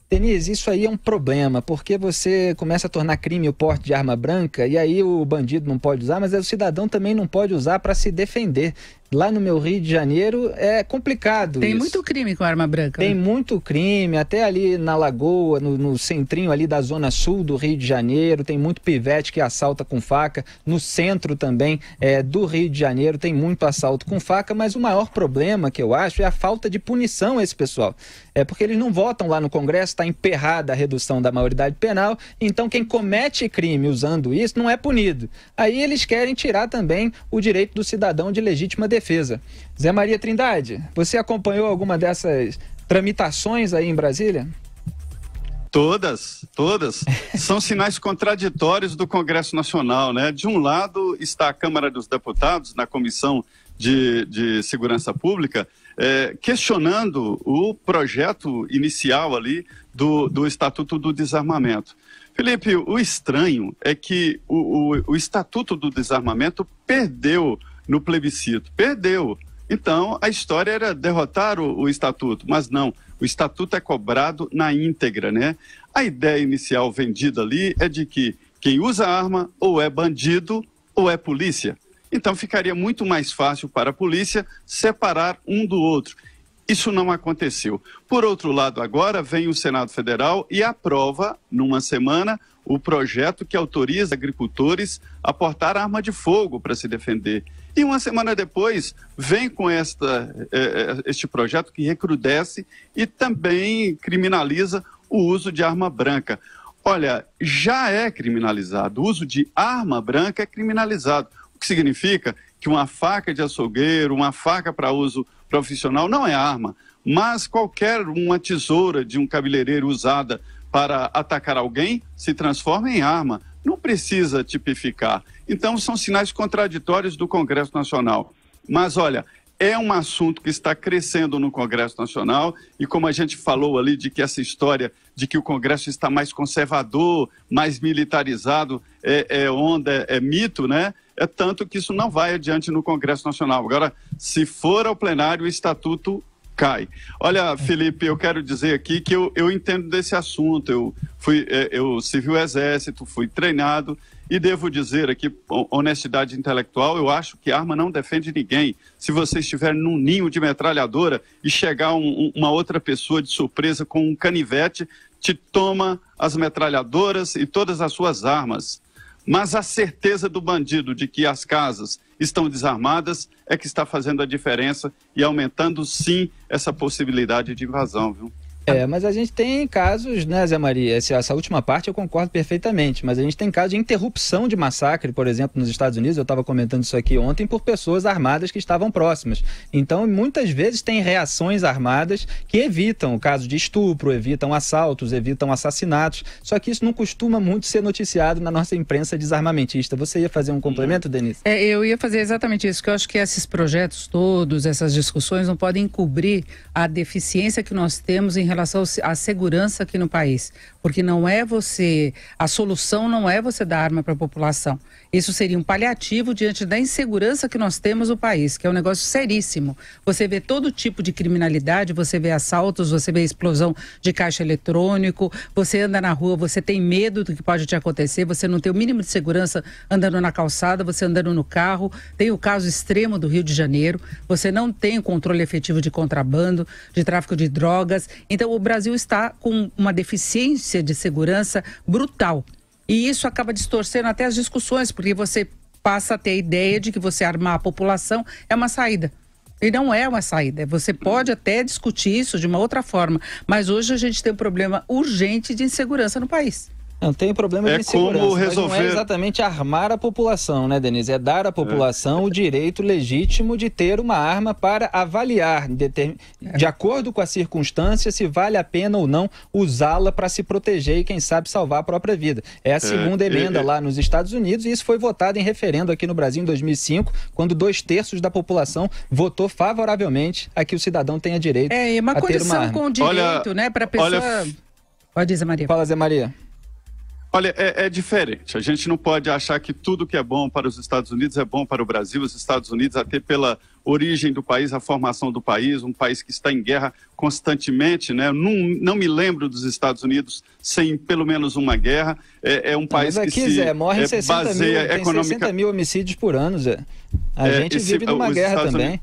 Denise, isso aí é um problema, porque você começa a tornar crime o porte de arma branca e aí o bandido não pode usar, mas o cidadão também não pode usar para se defender. Lá no meu Rio de Janeiro é complicado. Tem isso. muito crime com arma branca. Tem né? muito crime, até ali na Lagoa, no centrinho ali da zona sul do Rio de Janeiro, tem muito pivete que assalta com faca. No centro também do Rio de Janeiro tem muito assalto com faca, mas o maior problema que eu acho é a falta de punição a esse pessoal. É porque eles não votam lá no Congresso, está emperrada a redução da maioridade penal, então quem comete crime usando isso não é punido. Aí eles querem tirar também o direito do cidadão de legítima defesa. Zé Maria Trindade, você acompanhou alguma dessas tramitações aí em Brasília? Todas. São sinais contraditórios do Congresso Nacional, né? De um lado está a Câmara dos Deputados, na Comissão de Segurança Pública, questionando o projeto inicial ali do Estatuto do Desarmamento. Felipe, o estranho é que o Estatuto do Desarmamento perdeu no plebiscito, perdeu. Então, a história era derrotar o Estatuto, mas não, o Estatuto é cobrado na íntegra, né? A ideia inicial vendida ali é de que quem usa arma ou é bandido ou é polícia. Então, ficaria muito mais fácil para a polícia separar um do outro. Isso não aconteceu. Por outro lado, agora vem o Senado Federal e aprova, numa semana, o projeto que autoriza agricultores a portar arma de fogo para se defender. E uma semana depois, vem com este projeto que recrudesce e também criminaliza o uso de arma branca. Olha, já é criminalizado, o uso de arma branca é criminalizado, o que significa que uma faca de açougueiro, uma faca para uso profissional não é arma, mas uma tesoura de um cabeleireiro usada para atacar alguém se transforma em arma. Não precisa tipificar. Então, são sinais contraditórios do Congresso Nacional. Mas, olha, é um assunto que está crescendo no Congresso Nacional e como a gente falou ali de que essa história de que o Congresso está mais conservador, mais militarizado, é mito, né? É tanto que isso não vai adiante no Congresso Nacional. Agora, se for ao plenário, o Estatuto cai. Olha, Felipe, eu quero dizer aqui que eu entendo desse assunto. Eu servi o Exército, fui treinado e devo dizer aqui, honestidade intelectual, eu acho que arma não defende ninguém. Se você estiver num ninho de metralhadora e chegar uma outra pessoa de surpresa com um canivete, te toma as metralhadoras e todas as suas armas. Mas a certeza do bandido de que as casas estão desarmadas é que está fazendo a diferença e aumentando, sim, essa possibilidade de invasão, viu? Mas a gente tem casos, né, Zé Maria? Essa última parte eu concordo perfeitamente, mas a gente tem casos de interrupção de massacre, por exemplo, nos Estados Unidos, eu estava comentando isso aqui ontem, por pessoas armadas que estavam próximas. Então, muitas vezes tem reações armadas que evitam o caso de estupro, evitam assaltos, evitam assassinatos, só que isso não costuma muito ser noticiado na nossa imprensa desarmamentista. Você ia fazer um complemento, Denise? Eu ia fazer exatamente isso, que eu acho que esses projetos todos, essas discussões não podem encobrir a deficiência que nós temos em relação à segurança aqui no país, porque a solução não é você dar arma para a população. Isso seria um paliativo diante da insegurança que nós temos no país, que é um negócio seríssimo. Você vê todo tipo de criminalidade, você vê assaltos, você vê explosão de caixa eletrônico, você anda na rua, você tem medo do que pode te acontecer, você não tem o mínimo de segurança andando na calçada, você andando no carro. Tem o caso extremo do Rio de Janeiro, você não tem o controle efetivo de contrabando, de tráfico de drogas. Então, o Brasil está com uma deficiência de segurança brutal. E isso acaba distorcendo até as discussões, porque você passa a ter a ideia de que você armar a população é uma saída. E não é uma saída. Você pode até discutir isso de uma outra forma, mas hoje a gente tem um problema urgente de insegurança no país. Não tem problema de insegurança, mas não é exatamente armar a população, né, Denise? É dar à população o direito legítimo de ter uma arma para avaliar, de acordo com a circunstância, se vale a pena ou não usá-la para se proteger e, quem sabe, salvar a própria vida. É a segunda emenda lá nos Estados Unidos e isso foi votado em referendo aqui no Brasil em 2005, quando 2/3 da população votou favoravelmente a que o cidadão tenha direito a ter uma arma. É uma condição com direito, né, para a pessoa... Pode dizer, Maria. Fala, Zé Maria. Olha, é diferente. A gente não pode achar que tudo que é bom para os Estados Unidos é bom para o Brasil. Os Estados Unidos, até pela origem do país, a formação do país, um país que está em guerra constantemente, né? Não me lembro dos Estados Unidos sem pelo menos uma guerra. É um país aqui, que Zé, morrem 60 mil homicídios por ano, Zé. A gente vive numa guerra também.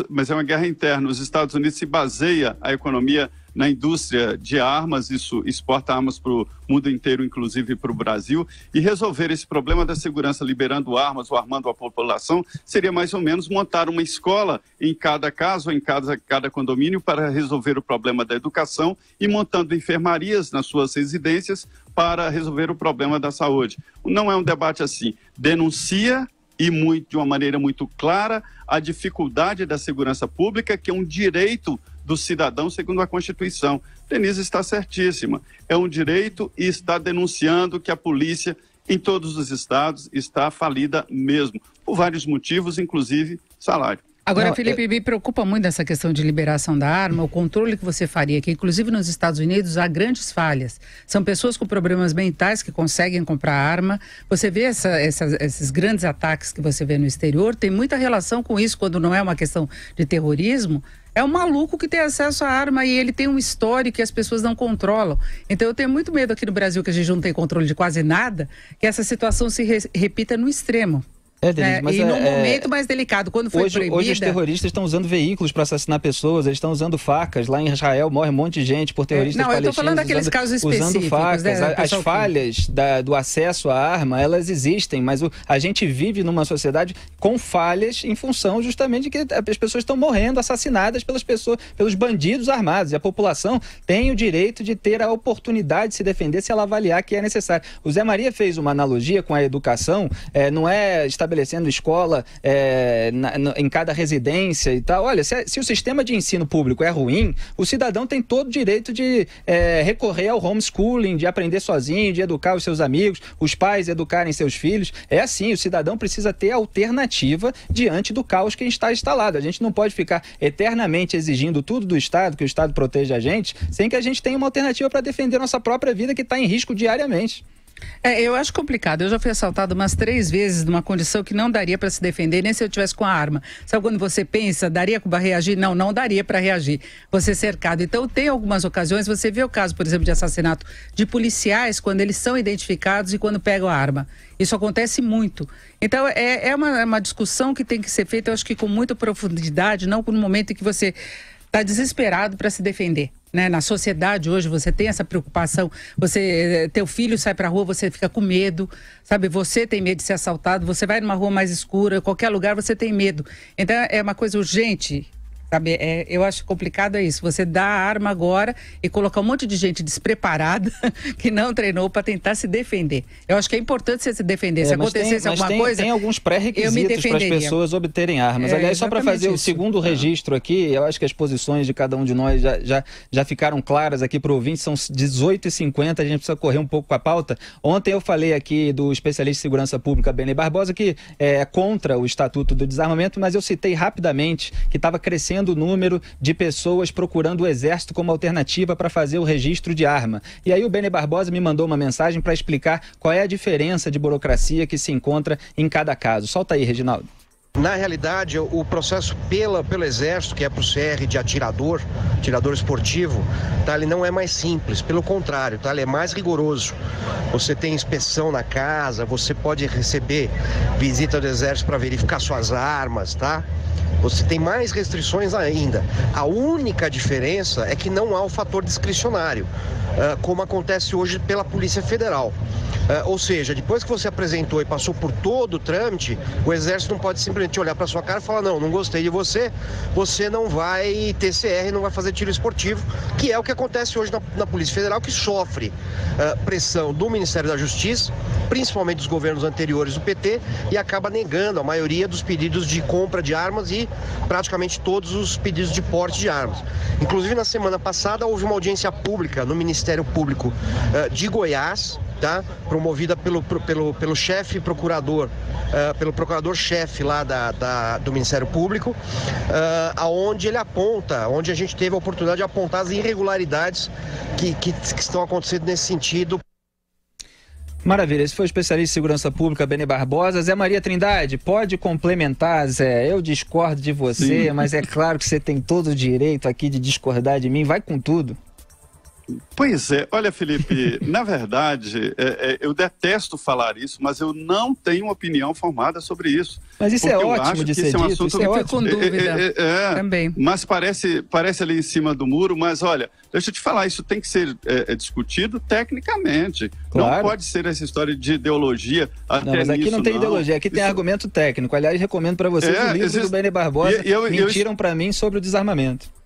Mas é uma guerra interna. Os Estados Unidos se baseia a economia na indústria de armas, isso exporta armas para o mundo inteiro, inclusive para o Brasil, e resolver esse problema da segurança liberando armas ou armando a população seria mais ou menos montar uma escola em cada casa ou em cada condomínio para resolver o problema da educação e montando enfermarias nas suas residências para resolver o problema da saúde. Não é um debate assim. Denuncia de uma maneira muito clara a dificuldade da segurança pública, que é um direito do cidadão segundo a Constituição. Denise está certíssima. É um direito e está denunciando que a polícia em todos os estados está falida mesmo, por vários motivos, inclusive salário. Agora, Felipe, me preocupa muito essa questão de liberação da arma, o controle que você faria, que inclusive nos Estados Unidos há grandes falhas. São pessoas com problemas mentais que conseguem comprar arma. Você vê esses grandes ataques que você vê no exterior, tem muita relação com isso, quando não é uma questão de terrorismo. É um maluco que tem acesso à arma e ele tem um histórico que as pessoas não controlam. Então eu tenho muito medo aqui no Brasil, que a gente não tem controle de quase nada, que essa situação se repita no extremo. Denise, mas e num momento mais delicado, quando foi proibida... Hoje os terroristas estão usando veículos para assassinar pessoas, eles estão usando facas. Lá em Israel morre um monte de gente por terroristas palestinos. Eu estou falando daqueles casos específicos. Usando facas. As falhas do acesso à arma, elas existem, mas a gente vive numa sociedade com falhas em função justamente de que as pessoas estão morrendo, assassinadas pelos bandidos armados. E a população tem o direito de ter a oportunidade de se defender se ela avaliar que é necessário. O Zé Maria fez uma analogia com a educação, não é estabelecendo escola em cada residência e tal. Olha, se o sistema de ensino público é ruim, o cidadão tem todo o direito de recorrer ao homeschooling, de aprender sozinho, de educar os seus amigos, os pais educarem seus filhos. É assim, o cidadão precisa ter alternativa diante do caos que está instalado. A gente não pode ficar eternamente exigindo tudo do Estado, que o Estado proteja a gente, sem que a gente tenha uma alternativa para defender nossa própria vida, que está em risco diariamente. Eu acho complicado. Eu já fui assaltado umas 3 vezes numa condição que não daria para se defender, nem se eu tivesse com a arma. Sabe quando você pensa, daria para reagir? Não daria para reagir. Você cercado. Então tem algumas ocasiões, você vê o caso, por exemplo, de assassinato de policiais, quando eles são identificados e quando pegam a arma. Isso acontece muito. Então é uma discussão que tem que ser feita, eu acho que com muita profundidade, não no momento em que você está desesperado para se defender. Na sociedade hoje você tem essa preocupação, teu filho sai pra rua, você fica com medo, sabe? Você tem medo de ser assaltado, você vai numa rua mais escura, qualquer lugar você tem medo. Então é uma coisa urgente, sabe? Eu acho complicado isso, você dá a arma agora e colocar um monte de gente despreparada que não treinou para tentar se defender. Eu acho que é importante você se defender. Se acontecesse alguma coisa, tem alguns pré-requisitos para as pessoas obterem armas. Aliás, só para fazer o segundo registro aqui, eu acho que as posições de cada um de nós já ficaram claras aqui para o ouvinte, são 18h50, a gente precisa correr um pouco com a pauta. Ontem eu falei aqui do especialista em segurança pública, Benê Barbosa, que é contra o Estatuto do Desarmamento, mas eu citei rapidamente que estava crescendo o número de pessoas procurando o Exército como alternativa para fazer o registro de arma. E aí o Benê Barbosa me mandou uma mensagem para explicar qual é a diferença de burocracia que se encontra em cada caso. Solta aí, Reginaldo. Na realidade, o processo pelo Exército, que é para o CR de atirador esportivo, tá, ele não é mais simples, pelo contrário, tá, ele é mais rigoroso. Você tem inspeção na casa, você pode receber visita do Exército para verificar suas armas, tá? Você tem mais restrições ainda. A única diferença é que não há o fator discricionário, como acontece hoje pela Polícia Federal. Ou seja, depois que você apresentou e passou por todo o trâmite, o Exército não pode simplesmente olhar para sua cara e falar: não gostei de você, você não vai ter CR, não vai fazer tiro esportivo, que é o que acontece hoje na Polícia Federal, que sofre pressão do Ministério da Justiça, principalmente dos governos anteriores do PT, e acaba negando a maioria dos pedidos de compra de armas e praticamente todos os pedidos de porte de armas. Inclusive, na semana passada, houve uma audiência pública no Ministério Público de Goiás, tá? Promovida pelo chefe procurador, pelo procurador-chefe lá do Ministério Público, onde ele aponta, onde a gente teve a oportunidade de apontar as irregularidades que estão acontecendo nesse sentido. Maravilha, esse foi o especialista em segurança pública, Beni Barbosa. Zé Maria Trindade, pode complementar, Zé? Eu discordo de você, sim, mas é claro que você tem todo o direito aqui de discordar de mim, vai com tudo. Pois é, olha, Felipe, na verdade, eu detesto falar isso, mas eu não tenho opinião formada sobre isso. Mas isso é ótimo de ser dito, isso é ótimo. Com dúvida, também. Mas parece ali em cima do muro, mas olha, deixa eu te falar, isso tem que ser discutido tecnicamente. Claro. Não pode ser essa história de ideologia. Não, mas aqui não tem ideologia, aqui tem argumento técnico. Aliás, recomendo para vocês o livro do Beni Barbosa, Mentiram para mim sobre o desarmamento.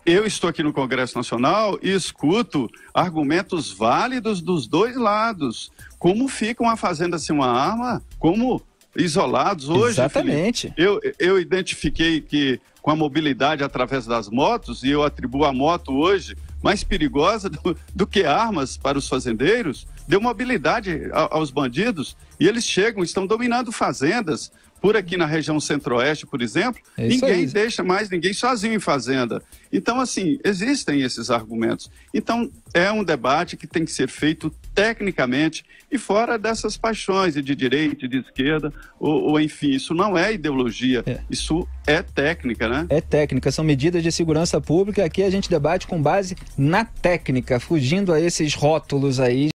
Eu estou aqui no Congresso Nacional e escuto argumentos válidos dos dois lados. Como fica uma fazenda sem uma arma? Como isolados hoje? Exatamente. Eu identifiquei que com a mobilidade através das motos, e eu atribuo a moto hoje mais perigosa do que armas para os fazendeiros, deu mobilidade aos bandidos, e eles estão dominando fazendas. Por aqui na região centro-oeste, por exemplo, ninguém deixa mais ninguém sozinho em fazenda. Então, assim, existem esses argumentos. Então, é um debate que tem que ser feito tecnicamente e fora dessas paixões de direita e de esquerda, ou enfim, isso não é ideologia, isso é técnica, né? É técnica, são medidas de segurança pública. Aqui a gente debate com base na técnica, fugindo a esses rótulos aí.